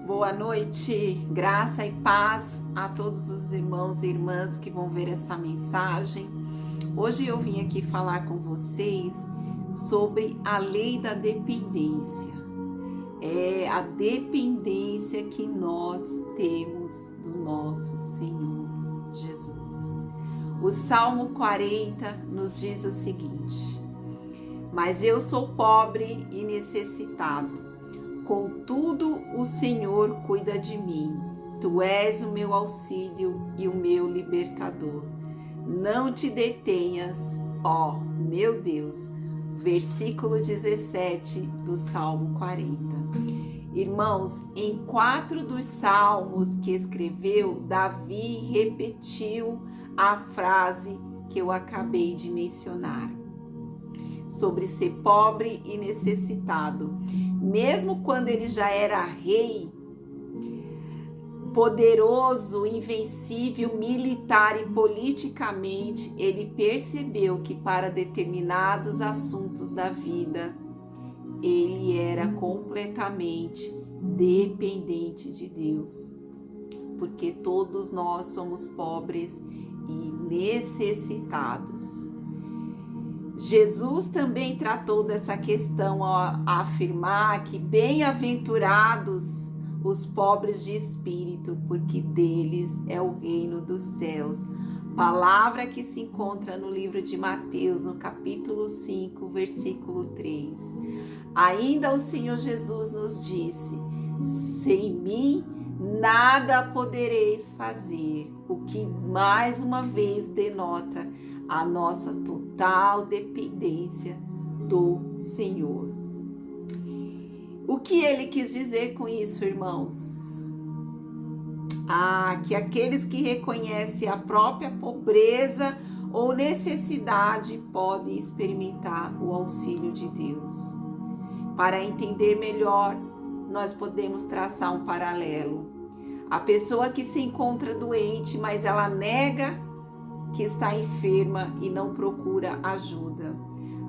Boa noite, graça e paz a todos os irmãos e irmãs que vão ver essa mensagem. Hoje eu vim aqui falar com vocês sobre a lei da dependência. É a dependência que nós temos do nosso Senhor Jesus. O Salmo 40 nos diz o seguinte: mas eu sou pobre e necessitado. Contudo, o Senhor cuida de mim. Tu és o meu auxílio e o meu libertador. Não te detenhas, ó meu Deus. Versículo 17 do Salmo 40. Irmãos, em 4 dos salmos que escreveu, Davi repetiu a frase que eu acabei de mencionar, sobre ser pobre e necessitado. Mesmo quando ele já era rei, poderoso, invencível, militar e politicamente, ele percebeu que para determinados assuntos da vida, ele era completamente dependente de Deus. Porque todos nós somos pobres e necessitados. Jesus também tratou dessa questão ao afirmar que bem-aventurados os pobres de espírito, porque deles é o reino dos céus. Palavra que se encontra no livro de Mateus, no capítulo 5, versículo 3. Ainda o Senhor Jesus nos disse: sem mim nada podereis fazer, o que mais uma vez denota a nossa total dependência do Senhor. O que ele quis dizer com isso, irmãos? Que aqueles que reconhecem a própria pobreza ou necessidade podem experimentar o auxílio de Deus. Para entender melhor, nós podemos traçar um paralelo. A pessoa que se encontra doente, mas ela nega que está enferma e não procura ajuda.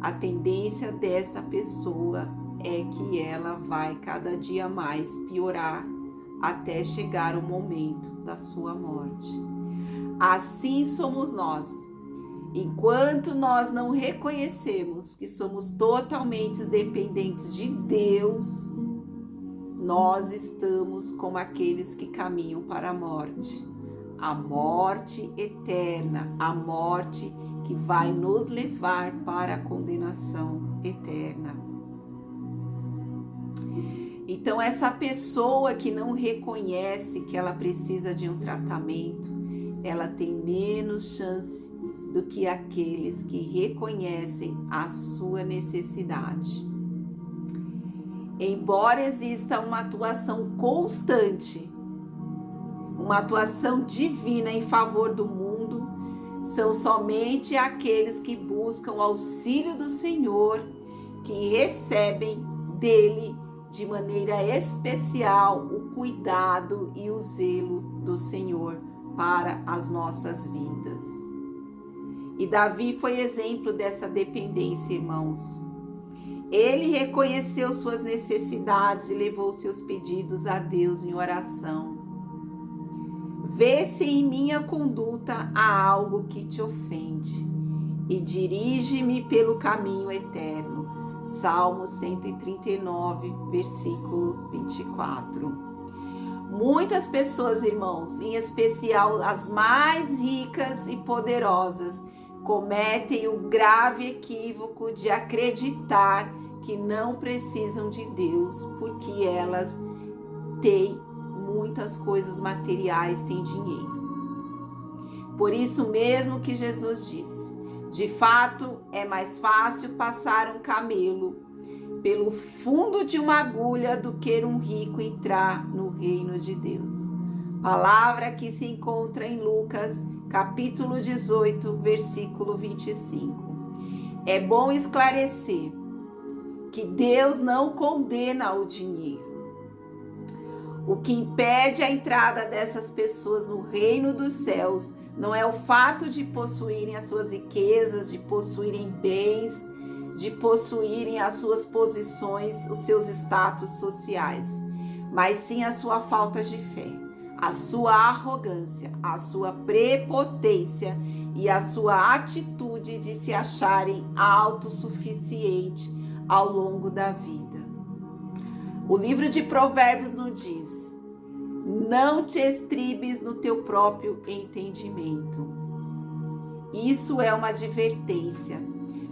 A tendência desta pessoa é que ela vai cada dia mais piorar até chegar o momento da sua morte. Assim somos nós. Enquanto nós não reconhecemos que somos totalmente dependentes de Deus, nós estamos como aqueles que caminham para a morte eterna, a morte que vai nos levar para a condenação eterna. Então, essa pessoa que não reconhece que ela precisa de um tratamento, ela tem menos chance do que aqueles que reconhecem a sua necessidade. Embora exista uma atuação constante, uma atuação divina em favor do mundo, são somente aqueles que buscam o auxílio do Senhor, que recebem dele de maneira especial o cuidado e o zelo do Senhor para as nossas vidas. E Davi foi exemplo dessa dependência, irmãos. Ele reconheceu suas necessidades e levou seus pedidos a Deus em oração. Vê se em minha conduta há algo que te ofende e dirige-me pelo caminho eterno. Salmo 139, versículo 24. Muitas pessoas, irmãos, em especial as mais ricas e poderosas, cometem o grave equívoco de acreditar que não precisam de Deus porque elas têm muitas coisas materiais, têm dinheiro. Por isso mesmo que Jesus disse: de fato, é mais fácil passar um camelo pelo fundo de uma agulha do que um rico entrar no reino de Deus. Palavra que se encontra em Lucas, capítulo 18, versículo 25. É bom esclarecer que Deus não condena o dinheiro. O que impede a entrada dessas pessoas no reino dos céus não é o fato de possuírem as suas riquezas, de possuírem bens, de possuírem as suas posições, os seus status sociais, mas sim a sua falta de fé, a sua arrogância, a sua prepotência e a sua atitude de se acharem autossuficiente ao longo da vida. O livro de Provérbios nos diz: não te estribes no teu próprio entendimento. Isso é uma advertência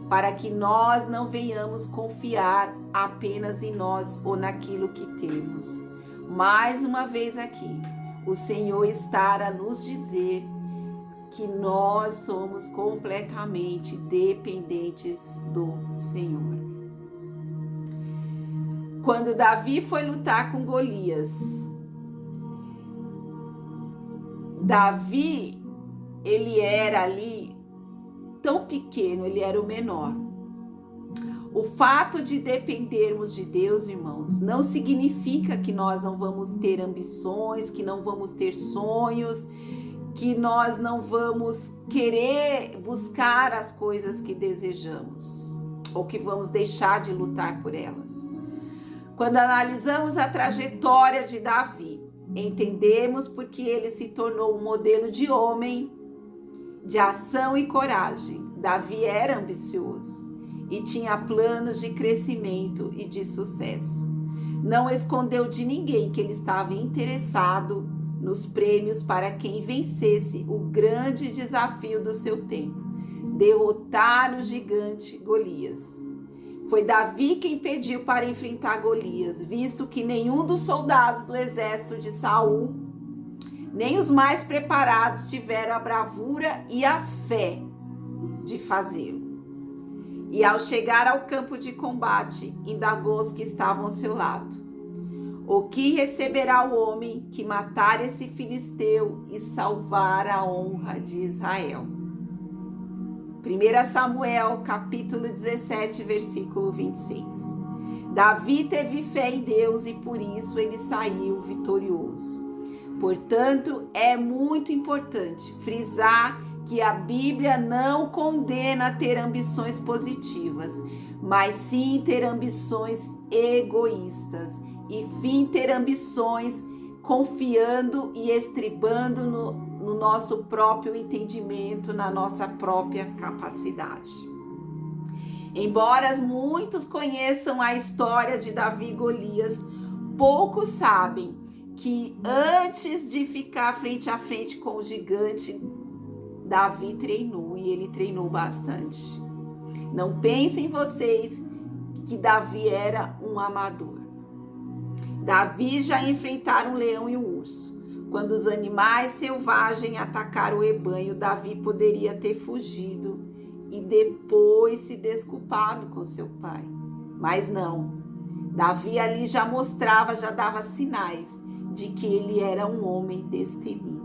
para que nós não venhamos confiar apenas em nós ou naquilo que temos. Mais uma vez aqui, o Senhor está a nos dizer que nós somos completamente dependentes do Senhor. Quando Davi foi lutar com Golias, Davi, ele era ali tão pequeno, ele era o menor. O fato de dependermos de Deus, irmãos, não significa que nós não vamos ter ambições, que não vamos ter sonhos, que nós não vamos querer buscar as coisas que desejamos, ou que vamos deixar de lutar por elas. Quando analisamos a trajetória de Davi, entendemos porque ele se tornou um modelo de homem, de ação e coragem. Davi era ambicioso e tinha planos de crescimento e de sucesso. Não escondeu de ninguém que ele estava interessado nos prêmios para quem vencesse o grande desafio do seu tempo: derrotar o gigante Golias. Foi Davi quem pediu para enfrentar Golias, visto que nenhum dos soldados do exército de Saul, nem os mais preparados, tiveram a bravura e a fé de fazê-lo. E ao chegar ao campo de combate, indagou os que estavam ao seu lado: o que receberá o homem que matar esse filisteu e salvar a honra de Israel? 1 Samuel, capítulo 17, versículo 26. Davi teve fé em Deus e por isso ele saiu vitorioso. Portanto, é muito importante frisar que a Bíblia não condena ter ambições positivas, mas sim ter ambições egoístas, e fim ter ambições confiando e estribando no nosso próprio entendimento, na nossa própria capacidade. Embora muitos conheçam a história de Davi e Golias, poucos sabem que antes de ficar frente a frente com o gigante, Davi treinou, e ele treinou bastante. Não pensem vocês que Davi era um amador. Davi já enfrentaram um leão e um urso. Quando os animais selvagens atacaram o rebanho, Davi poderia ter fugido e depois se desculpado com seu pai. Mas não. Davi ali já mostrava, já dava sinais de que ele era um homem destemido.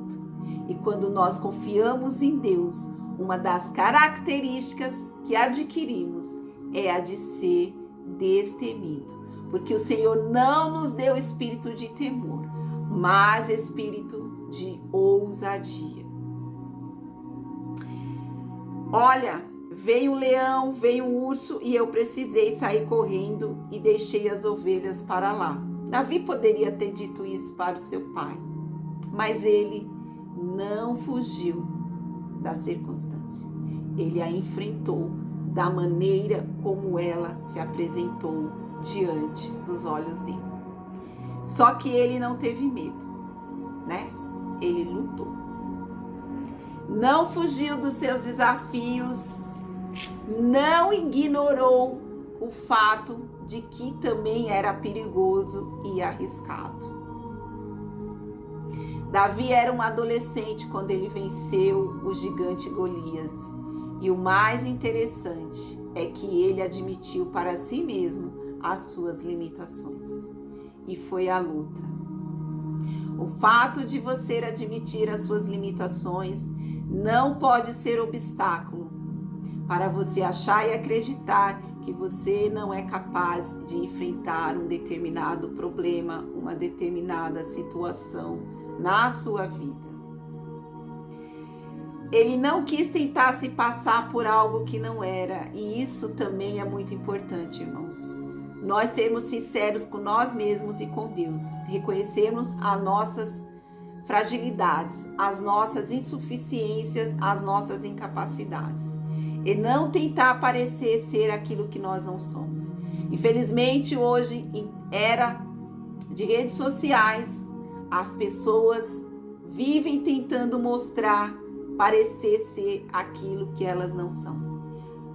E quando nós confiamos em Deus, uma das características que adquirimos é a de ser destemido. Porque o Senhor não nos deu espírito de temor, mas espírito de ousadia. Olha, veio o leão, veio o urso e eu precisei sair correndo e deixei as ovelhas para lá. Davi poderia ter dito isso para o seu pai, mas ele não fugiu da circunstância. Ele a enfrentou da maneira como ela se apresentou diante dos olhos dele. Só que ele não teve medo, né? Ele lutou. Não fugiu dos seus desafios, não ignorou o fato de que também era perigoso e arriscado. Davi era um adolescente quando ele venceu o gigante Golias. E o mais interessante é que ele admitiu para si mesmo as suas limitações. E foi a luta. O fato de você admitir as suas limitações não pode ser obstáculo para você achar e acreditar que você não é capaz de enfrentar um determinado problema, uma determinada situação na sua vida. Ele não quis tentar se passar por algo que não era, e isso também é muito importante, irmãos. nós sermos sinceros com nós mesmos e com Deus, reconhecermos as nossas fragilidades, as nossas insuficiências, as nossas incapacidades, e não tentar parecer ser aquilo que nós não somos. Infelizmente, hoje, em era de redes sociais, as pessoas vivem tentando mostrar, parecer ser aquilo que elas não são.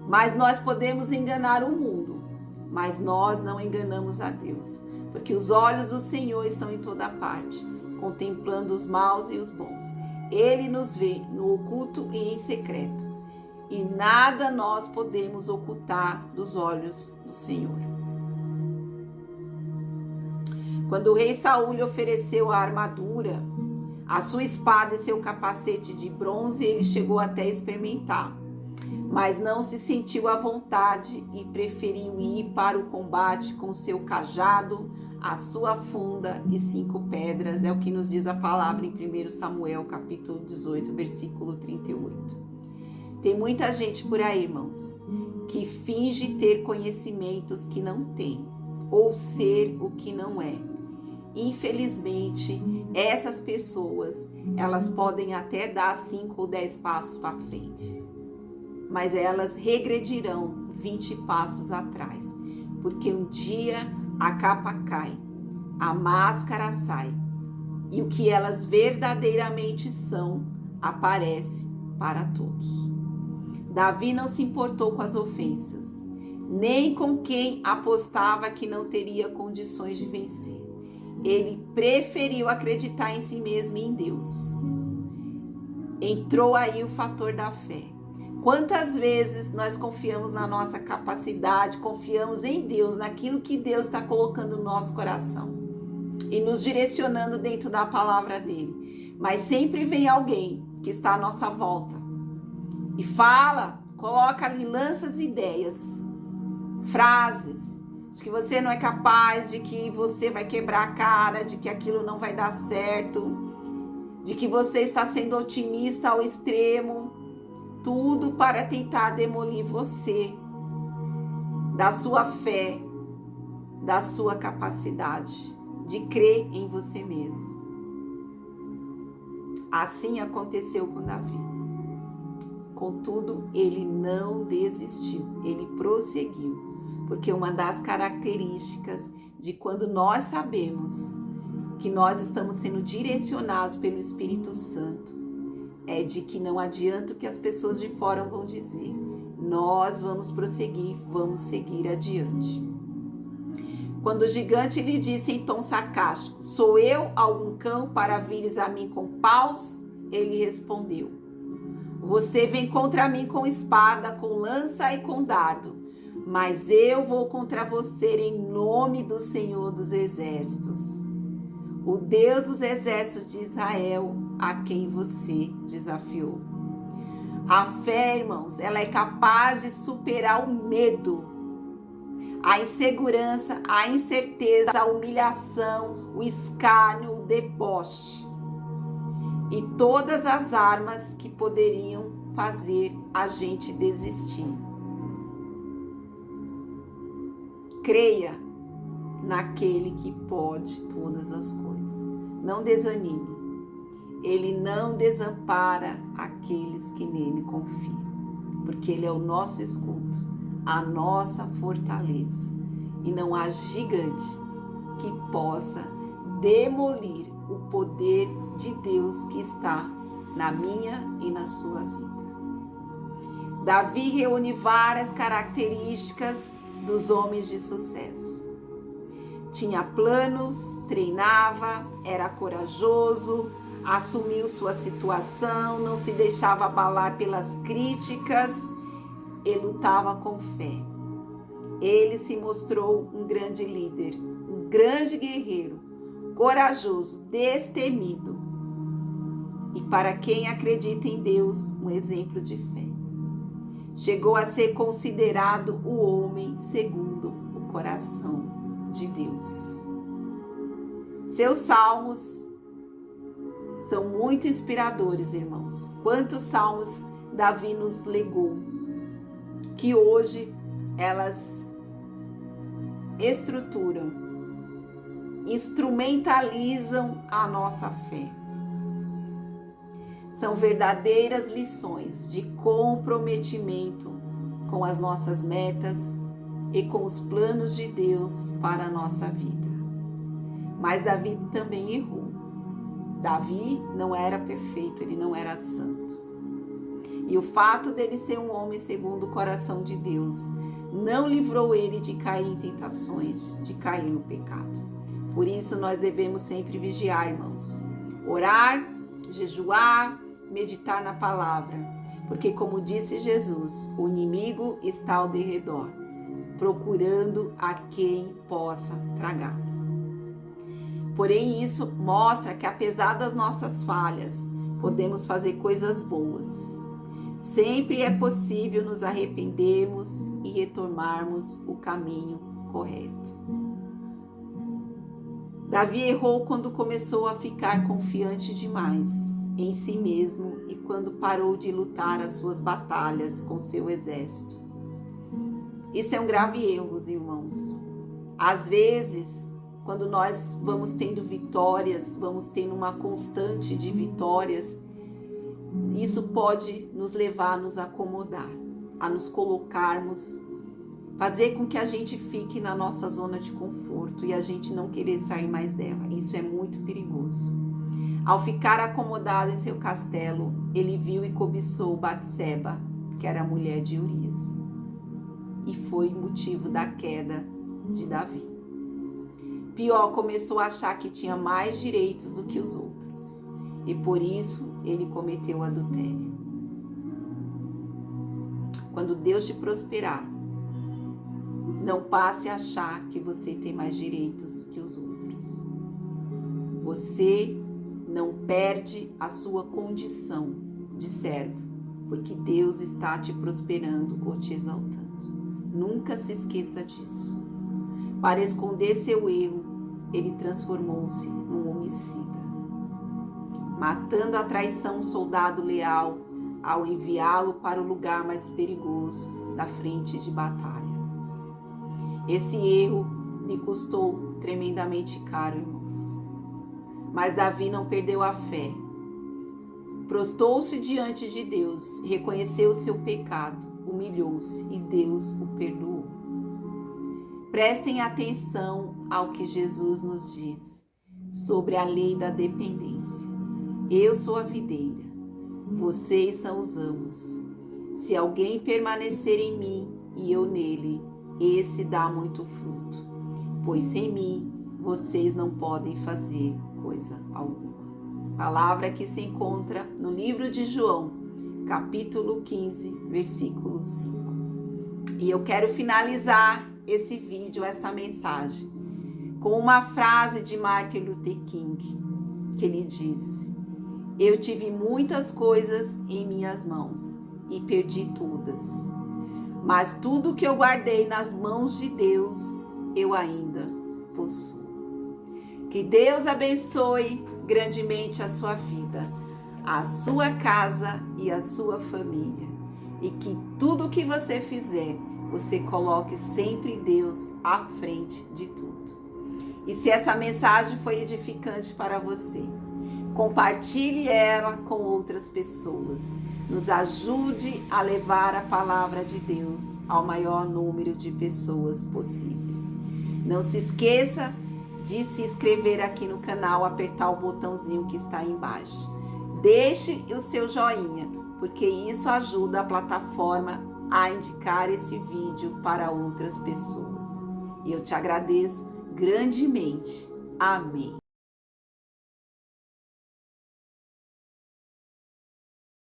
Mas nós podemos enganar o mundo, mas nós não enganamos a Deus, porque os olhos do Senhor estão em toda parte, contemplando os maus e os bons. Ele nos vê no oculto e em secreto, e nada nós podemos ocultar dos olhos do Senhor. Quando o rei Saul lhe ofereceu a armadura, a sua espada e seu capacete de bronze, ele chegou até a experimentar, mas não se sentiu à vontade e preferiu ir para o combate com seu cajado, a sua funda e 5 pedras. É o que nos diz a palavra em 1 Samuel, capítulo 18, versículo 38. Tem muita gente por aí, irmãos, que finge ter conhecimentos que não tem, ou ser o que não é. Infelizmente, essas pessoas, elas podem até dar 5 ou 10 passos para frente, mas elas regredirão 20 passos atrás, porque um dia a capa cai, a máscara sai, e o que elas verdadeiramente são aparece para todos. Davi não se importou com as ofensas, nem com quem apostava que não teria condições de vencer. Ele preferiu acreditar em si mesmo e em Deus. Entrou aí o fator da fé. Quantas vezes nós confiamos na nossa capacidade, confiamos em Deus, naquilo que Deus está colocando no nosso coração e nos direcionando dentro da palavra dele. Mas sempre vem alguém que está à nossa volta e fala, coloca ali, lança as ideias, frases, de que você não é capaz, de que você vai quebrar a cara, de que aquilo não vai dar certo, de que você está sendo otimista ao extremo, tudo para tentar demolir você, da sua fé, da sua capacidade de crer em você mesmo. Assim aconteceu com Davi. Contudo, ele não desistiu, ele prosseguiu. Porque uma das características de quando nós sabemos que nós estamos sendo direcionados pelo Espírito Santo é de que não adianta o que as pessoas de fora vão dizer. Nós vamos prosseguir, vamos seguir adiante. Quando o gigante lhe disse em tom sarcástico: sou eu algum cão para vires a mim com paus? Ele respondeu: você vem contra mim com espada, com lança e com dardo. Mas eu vou contra você em nome do Senhor dos Exércitos, o Deus dos Exércitos de Israel, a quem você desafiou. A fé, irmãos, ela é capaz de superar o medo, a insegurança, a incerteza, a humilhação, o escárnio, o deboche e todas as armas que poderiam fazer a gente desistir. Creia naquele que pode todas as coisas. Não desanime. Ele não desampara aqueles que nele confiam, porque ele é o nosso escudo, a nossa fortaleza. E não há gigante que possa demolir o poder de Deus que está na minha e na sua vida. Davi reúne várias características dos homens de sucesso. Tinha planos, treinava, era corajoso, assumiu sua situação, não se deixava abalar pelas críticas e lutava com fé. Ele se mostrou um grande líder, um grande guerreiro, corajoso, destemido e, para quem acredita em Deus, um exemplo de fé. Chegou a ser considerado o homem segundo o coração de Deus. Seus salmos são muito inspiradores, irmãos. Quantos salmos Davi nos legou, que hoje estruturam, instrumentalizam a nossa fé. São verdadeiras lições de comprometimento com as nossas metas e com os planos de Deus para a nossa vida. Mas Davi também errou. Davi não era perfeito, ele não era santo. E o fato dele ser um homem segundo o coração de Deus não livrou ele de cair em tentações, de cair no pecado. Por isso nós devemos sempre vigiar, irmãos. Orar, jejuar, meditar na palavra. Porque como disse Jesus, o inimigo está ao derredor, procurando a quem possa tragar. Porém, isso mostra que apesar das nossas falhas, podemos fazer coisas boas. Sempre é possível nos arrependermos e retomarmos o caminho correto. Davi errou quando começou a ficar confiante demais em si mesmo e quando parou de lutar as suas batalhas com seu exército. Isso é um grave erro, irmãos. Às vezes, quando nós vamos tendo vitórias, vamos tendo uma constante de vitórias, isso pode nos levar a nos acomodar, a nos colocarmos, fazer com que a gente fique na nossa zona de conforto e a gente não querer sair mais dela. Isso é muito perigoso. Ao ficar acomodado em seu castelo, ele viu e cobiçou Batseba, que era a mulher de Urias, e foi motivo da queda de Davi. Pior, começou a achar que tinha mais direitos do que os outros, e por isso ele cometeu adultério. Quando Deus te prosperar, não passe a achar que você tem mais direitos que os outros. Você não perde a sua condição de servo, porque Deus está te prosperando ou te exaltando. Nunca se esqueça disso. Para esconder seu erro, ele transformou-se num homicida, matando a traição um soldado leal ao enviá-lo para o lugar mais perigoso da frente de batalha. Esse erro me custou tremendamente caro, irmãos. Mas Davi não perdeu a fé. Prostou-se diante de Deus, reconheceu o seu pecado, humilhou-se e Deus o perdoou. Prestem atenção ao que Jesus nos diz sobre a lei da dependência. Eu sou a videira, vocês são os ramos. Se alguém permanecer em mim e eu nele, esse dá muito fruto, pois sem mim vocês não podem fazer coisa alguma. Palavra que se encontra no livro de João, capítulo 15, versículo 5. E eu quero finalizar esse vídeo, esta mensagem, com uma frase de Martin Luther King, que ele disse: eu tive muitas coisas em minhas mãos e perdi todas, mas tudo que eu guardei nas mãos de Deus, eu ainda possuo. Que Deus abençoe grandemente a sua vida, a sua casa e a sua família. E que tudo que você fizer, você coloque sempre Deus à frente de tudo. E se essa mensagem foi edificante para você, compartilhe ela com outras pessoas. Nos ajude a levar a palavra de Deus ao maior número de pessoas possíveis. Não se esqueça de se inscrever aqui no canal, apertar o botãozinho que está aí embaixo. Deixe o seu joinha, porque isso ajuda a plataforma a indicar esse vídeo para outras pessoas. E eu te agradeço grandemente. Amém.